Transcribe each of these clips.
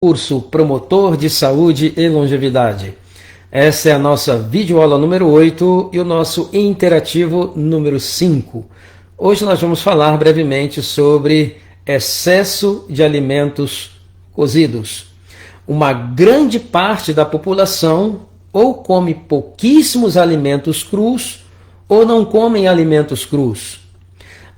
Curso Promotor de Saúde e Longevidade. Essa é a nossa videoaula número 8 e o nosso interativo número 5. Hoje nós vamos falar brevemente sobre excesso de alimentos cozidos. Uma grande parte da população ou come pouquíssimos alimentos crus ou não comem alimentos crus.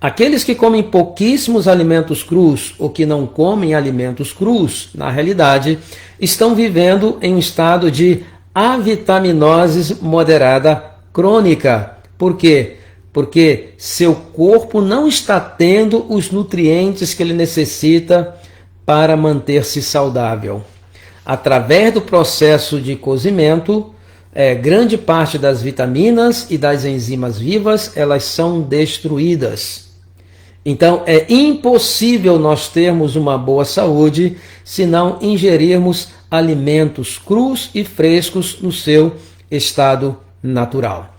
Aqueles que comem pouquíssimos alimentos crus ou que não comem alimentos crus, na realidade, estão vivendo em um estado de avitaminose moderada crônica. Por quê? Porque seu corpo não está tendo os nutrientes que ele necessita para manter-se saudável. Através do processo de cozimento, grande parte das vitaminas e das enzimas vivas, elas são destruídas. Então, é impossível nós termos uma boa saúde se não ingerirmos alimentos crus e frescos no seu estado natural.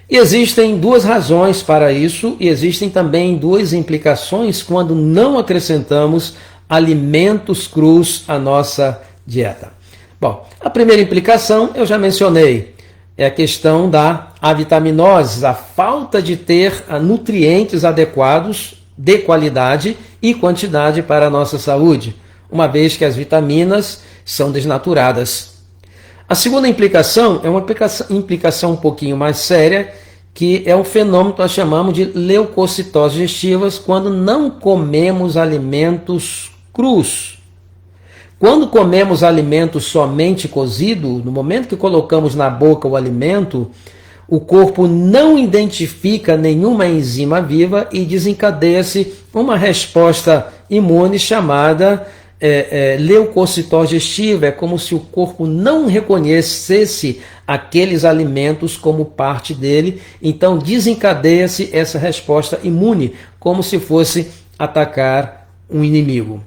E existem duas razões para isso e existem também duas implicações quando não acrescentamos alimentos crus à nossa dieta. Bom, a primeira implicação eu já mencionei, é a questão da avitaminose, a falta de ter nutrientes adequados, de qualidade e quantidade para a nossa saúde, uma vez que as vitaminas são desnaturadas. A segunda implicação é uma implicação um pouquinho mais séria, que é um fenômeno que nós chamamos de leucocitose digestivas, quando não comemos alimentos crus. Quando comemos alimentos somente cozido, no momento que colocamos na boca o alimento, o corpo não identifica nenhuma enzima viva e desencadeia-se uma resposta imune chamada leucocitose digestiva. É como se o corpo não reconhecesse aqueles alimentos como parte dele, então desencadeia-se essa resposta imune, como se fosse atacar um inimigo.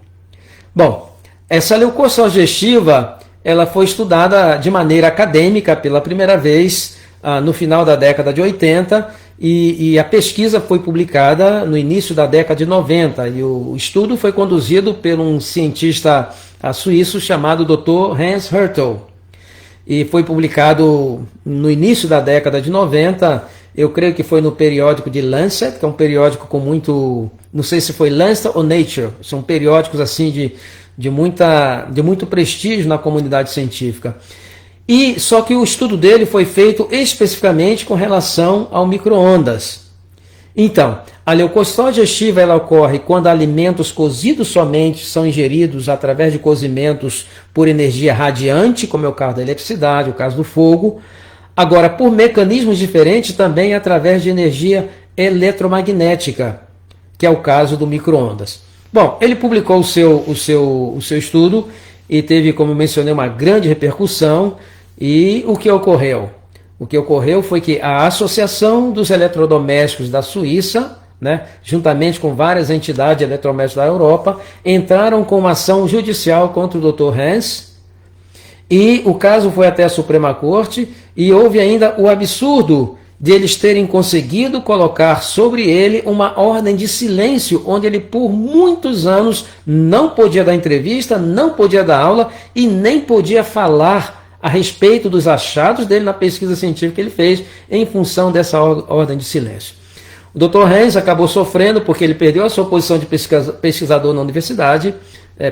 Bom, essa leucocitose digestiva ela foi estudada de maneira acadêmica pela primeira vez no final da década de 80 e a pesquisa foi publicada no início da década de 90 e o estudo foi conduzido por um cientista suíço chamado Dr. Hans Hertel e foi publicado no início da década de 90, eu creio que foi no periódico de Lancet, que é um periódico com muito, não sei se foi Lancet ou Nature, são periódicos assim de muito prestígio na comunidade científica. E só que o estudo dele foi feito especificamente com relação ao micro-ondas. Então, a leucocitose digestiva ela ocorre quando alimentos cozidos somente são ingeridos através de cozimentos por energia radiante, como é o caso da eletricidade, o caso do fogo. Agora, por mecanismos diferentes, também através de energia eletromagnética, que é o caso do micro-ondas. Bom, ele publicou o seu estudo e teve, como eu mencionei, uma grande repercussão. E o que ocorreu? O que ocorreu foi que a Associação dos Eletrodomésticos da Suíça, juntamente com várias entidades eletrodomésticas da Europa, entraram com uma ação judicial contra o Dr. Hans, e o caso foi até a Suprema Corte, e houve ainda o absurdo de eles terem conseguido colocar sobre ele uma ordem de silêncio, onde ele por muitos anos não podia dar entrevista, não podia dar aula e nem podia falar a respeito dos achados dele na pesquisa científica que ele fez em função dessa ordem de silêncio. O Dr. Hans acabou sofrendo porque ele perdeu a sua posição de pesquisador na universidade,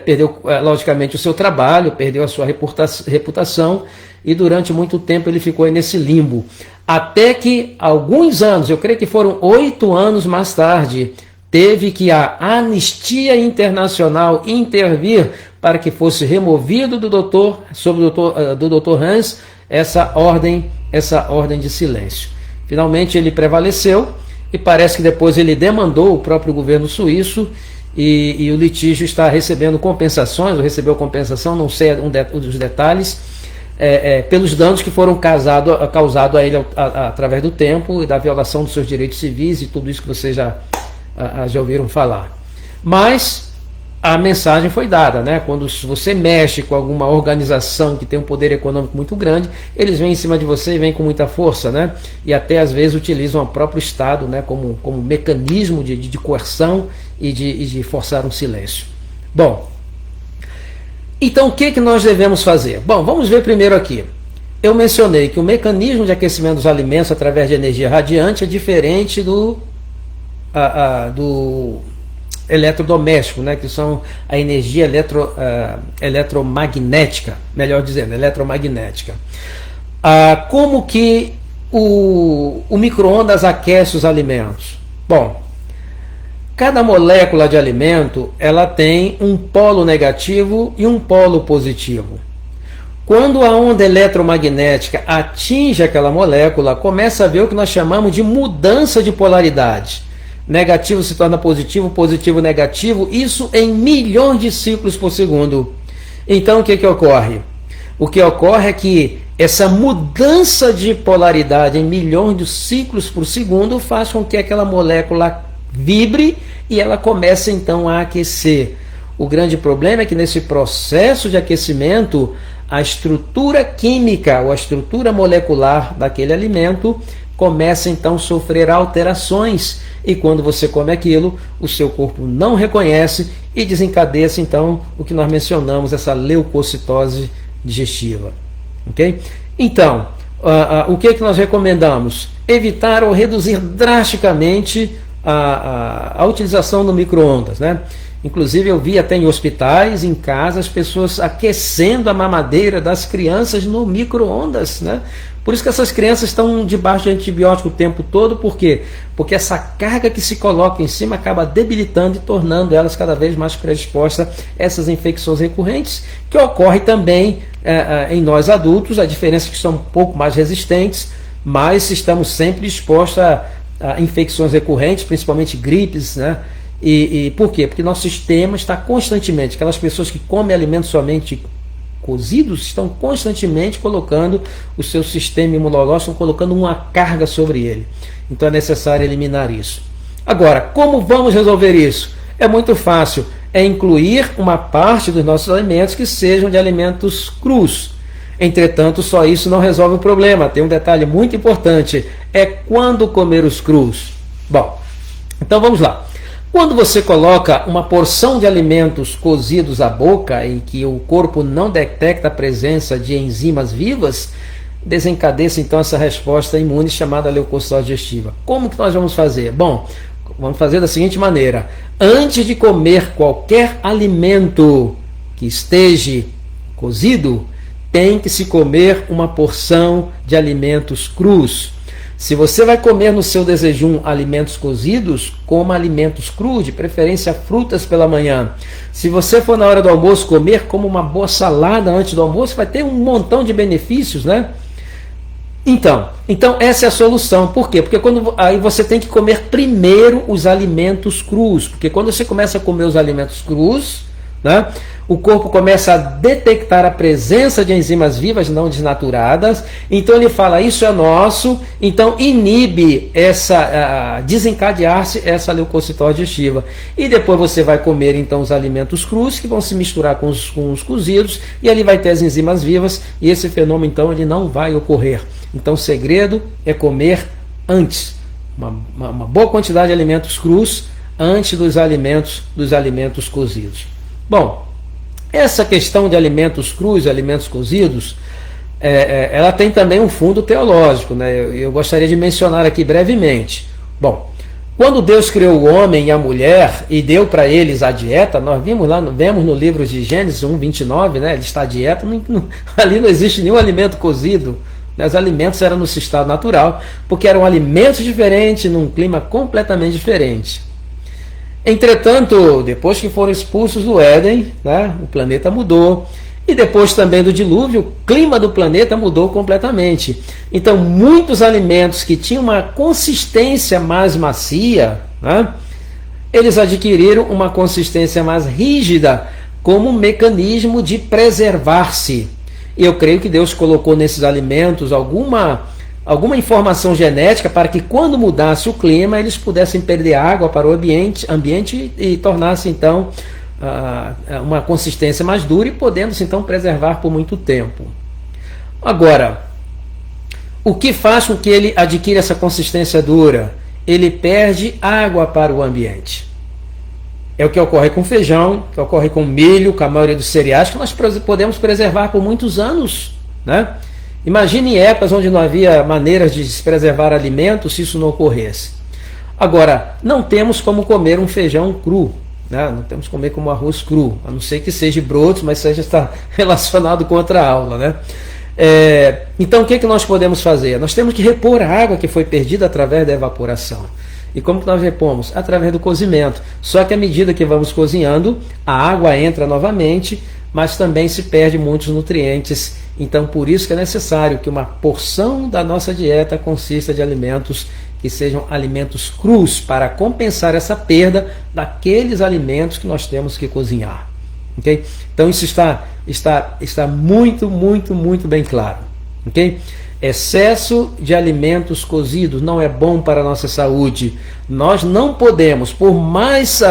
perdeu logicamente o seu trabalho, perdeu a sua reputação e durante muito tempo ele ficou nesse limbo. Até que alguns anos, eu creio que foram 8 anos mais tarde, teve que a Anistia Internacional intervir para que fosse removido do Dr. Hans essa ordem de silêncio. Finalmente ele prevaleceu e parece que depois ele demandou o próprio governo suíço e o litígio está recebendo compensações, ou recebeu compensação, não sei os detalhes, pelos danos que foram causados a ele através do tempo e da violação dos seus direitos civis e tudo isso que vocês já ouviram falar. Mas a mensagem foi dada, Quando você mexe com alguma organização que tem um poder econômico muito grande, eles vêm em cima de você e vêm com muita força, E até às vezes utilizam o próprio Estado, como mecanismo de coerção e de forçar um silêncio. Bom, Então, o que nós devemos fazer? Bom, vamos ver primeiro aqui. Eu mencionei que o mecanismo de aquecimento dos alimentos através de energia radiante é diferente do eletrodoméstico, né, que são a energia eletromagnética, melhor dizendo, eletromagnética. Como que o micro-ondas aquece os alimentos? Bom, cada molécula de alimento ela tem um polo negativo e um polo positivo. Quando a onda eletromagnética atinge aquela molécula, começa a ver o que nós chamamos de mudança de polaridade. Negativo se torna positivo, positivo negativo, isso em milhões de ciclos por segundo. Então o que ocorre? O que ocorre é que essa mudança de polaridade em milhões de ciclos por segundo faz com que aquela molécula vibre e ela comece então a aquecer. O grande problema é que nesse processo de aquecimento, a estrutura química ou a estrutura molecular daquele alimento começa então a sofrer alterações, e quando você come aquilo, o seu corpo não reconhece e desencadeia então o que nós mencionamos, essa leucocitose digestiva. Ok? Então, o que nós recomendamos? Evitar ou reduzir drasticamente a utilização do micro-ondas, né? Inclusive eu vi até em hospitais, em casa, as pessoas aquecendo a mamadeira das crianças no micro-ondas, né? Por isso que essas crianças estão debaixo de antibiótico o tempo todo. Por quê? Porque essa carga que se coloca em cima acaba debilitando e tornando elas cada vez mais predispostas a essas infecções recorrentes, que ocorre também em nós adultos. A diferença é que são um pouco mais resistentes, mas estamos sempre expostos a infecções recorrentes, principalmente gripes, né? E por quê? Porque nosso sistema está constantemente, aquelas pessoas que comem alimentos somente cozidos, estão constantemente colocando o seu sistema imunológico, colocando uma carga sobre ele. Então é necessário eliminar isso. Agora, como vamos resolver isso? É muito fácil, é incluir uma parte dos nossos alimentos que sejam de alimentos crus. Entretanto, só isso não resolve o problema. Tem um detalhe muito importante, é quando comer os crus. Bom, então vamos lá. Quando você coloca uma porção de alimentos cozidos à boca, em que o corpo não detecta a presença de enzimas vivas, desencadeia então essa resposta imune chamada leucocitose digestiva. Como que nós vamos fazer? Bom, vamos fazer da seguinte maneira: antes de comer qualquer alimento que esteja cozido, tem que se comer uma porção de alimentos crus. Se você vai comer no seu desejum alimentos cozidos, coma alimentos crus, de preferência frutas pela manhã. Se você for na hora do almoço comer, como uma boa salada antes do almoço, vai ter um montão de benefícios, né? Então essa é a solução. Por quê? Porque aí você tem que comer primeiro os alimentos crus, porque quando você começa a comer os alimentos crus, né, o corpo começa a detectar a presença de enzimas vivas não desnaturadas, então ele fala, isso é nosso, então inibe desencadear-se essa leucocitose digestiva. E depois você vai comer então os alimentos crus, que vão se misturar com os cozidos, e ali vai ter as enzimas vivas, e esse fenômeno então ele não vai ocorrer. Então o segredo é comer antes, uma boa quantidade de alimentos crus, antes dos alimentos cozidos. Bom, essa questão de alimentos crus, alimentos cozidos, ela tem também um fundo teológico, né? Eu gostaria de mencionar aqui brevemente. Bom, quando Deus criou o homem e a mulher e deu para eles a dieta, nós vemos no livro de Gênesis 1:29, né? Ele está à dieta, ali não existe nenhum alimento cozido, né? Os alimentos eram no seu estado natural, porque eram alimentos diferentes, num clima completamente diferente. Entretanto, depois que foram expulsos do Éden, né, o planeta mudou. E depois também do dilúvio, o clima do planeta mudou completamente. Então, muitos alimentos que tinham uma consistência mais macia, né, eles adquiriram uma consistência mais rígida como um mecanismo de preservar-se. E eu creio que Deus colocou nesses alimentos alguma informação genética para que quando mudasse o clima eles pudessem perder água para o ambiente e tornasse então uma consistência mais dura e podendo-se então preservar por muito tempo. Agora, o que faz com que ele adquira essa consistência dura? Ele perde água para o ambiente. É o que ocorre com feijão, que ocorre com milho, com a maioria dos cereais, que nós podemos preservar por muitos anos, né? Imagine épocas onde não havia maneiras de se preservar alimentos se isso não ocorresse. Agora, não temos como comer um feijão cru, né? Não temos como comer como arroz cru, a não ser que seja brotos, mas isso já está relacionado com outra aula, né? Então o que nós podemos fazer? Nós temos que repor a água que foi perdida através da evaporação. E como que nós repomos? Através do cozimento. Só que à medida que vamos cozinhando, a água entra novamente, mas também se perde muitos nutrientes. Então por isso que é necessário que uma porção da nossa dieta consista de alimentos que sejam alimentos crus, para compensar essa perda daqueles alimentos que nós temos que cozinhar. Okay? Então isso está muito, muito, muito bem claro. Okay? Excesso de alimentos cozidos não é bom para a nossa saúde. Nós não podemos, por mais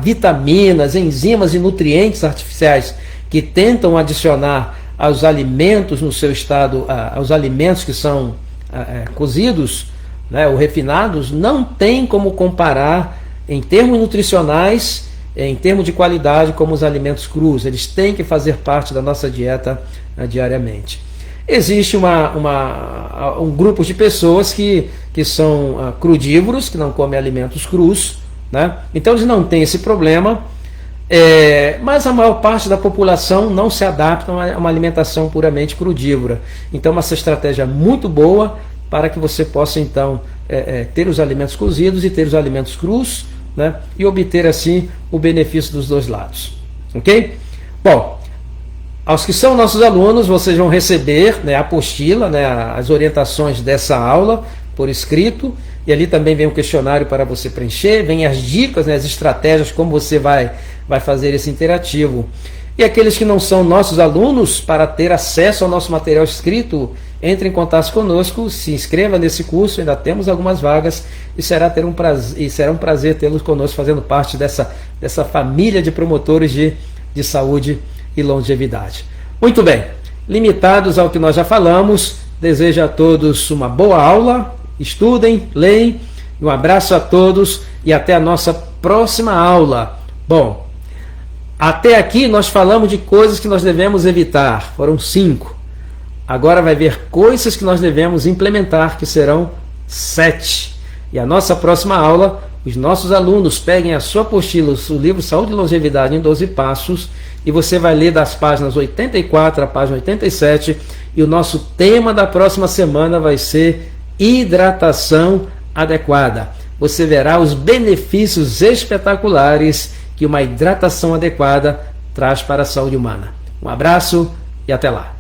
vitaminas, enzimas e nutrientes artificiais que tentam adicionar aos alimentos no seu estado, aos alimentos que são cozidos, né, ou refinados, não tem como comparar em termos nutricionais, em termos de qualidade, como os alimentos crus. Eles têm que fazer parte da nossa dieta diariamente. Existe um grupo de pessoas que são crudívoros, que não comem alimentos crus, né? Então eles não têm esse problema, mas a maior parte da população não se adapta a uma alimentação puramente crudívora. Então essa estratégia é muito boa para que você possa então ter os alimentos cozidos e ter os alimentos crus, né? E obter assim o benefício dos dois lados. Ok? Bom, aos que são nossos alunos, vocês vão receber, né, a apostila, né, as orientações dessa aula por escrito, e ali também vem um questionário para você preencher, vem as dicas, né, as estratégias, como você vai fazer esse interativo. E aqueles que não são nossos alunos, para ter acesso ao nosso material escrito, entre em contato conosco, se inscreva nesse curso, ainda temos algumas vagas, e será um prazer tê-los conosco fazendo parte dessa família de promotores de saúde e longevidade. Muito bem, limitados ao que nós já falamos, desejo a todos uma boa aula, estudem, leem, um abraço a todos e até a nossa próxima aula. Bom, até aqui nós falamos de coisas que nós devemos evitar, foram 5. Agora vai ver coisas que nós devemos implementar, que serão 7. E a nossa próxima aula, os nossos alunos peguem a sua apostila, o livro Saúde e Longevidade em 12 Passos, e você vai ler das páginas 84 à página 87, e o nosso tema da próxima semana vai ser hidratação adequada. Você verá os benefícios espetaculares que uma hidratação adequada traz para a saúde humana. Um abraço e até lá.